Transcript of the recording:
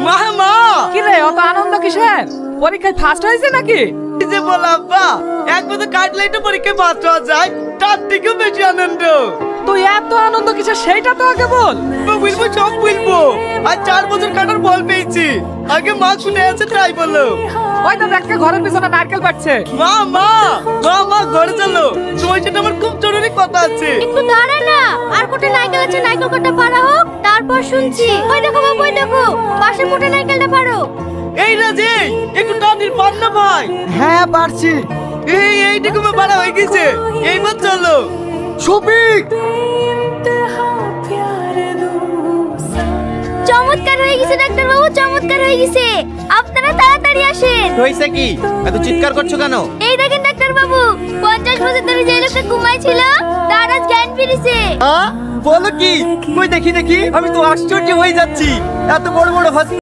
মা মা কি রে অত আনন্দ কিসের? পরীক্ষায় ফার্স্ট হয়েছে নাকি? কি যে বল আব্বা, এক বছর কাটলেই তো পরীক্ষায় পাস হওয়া যায়, তার থেকেও বেশি আনন্দ। তুই এত আনন্দ কিসের সেইটা তো আগে বল। বলবো সব বলবো। আর 4 বছর কাটার ফল পেয়েছি। আগে মা শুনে আছে তাই বলো। ওই তো দেখকে ঘরের পিছনে নারকেল পাচ্ছে। মা মা মা মা ঘরে চলো, তোমার সাথে আমার খুব জরুরি কথা আছে। একটু দাঁড়া না, আর কোটে নারকেল আছে, নারকেল কোটে পারা হোক, তারপর শুনছি। ওই দেখো বাবু, ওই দেখো পাশের মোটা নারকেলটা পারো। এই রাজে একটু টানির পার না ভাই। হ্যাঁ পারছি। এইটুকু বাড়া হয়ে গেছে, এইবার চলো। শফিক চমৎকার হয়ে গেছে ডাক্তার বাবু, চমৎকার হয়ে গেছে। আপনারা তাড়াতাড়ি আসেন। হয়েছে কি? এত চিৎকার করছো কেন? এই দেখেন ডাক্তার বাবু, 50 বছর ধরে যে লোকটা ঘুমাইছিল তার আজ জ্ঞান ফিরেছে। বলো কি? কই দেখি দেখি, আমি তো আশ্চর্য হয়ে যাচ্ছি। এত বড় বড়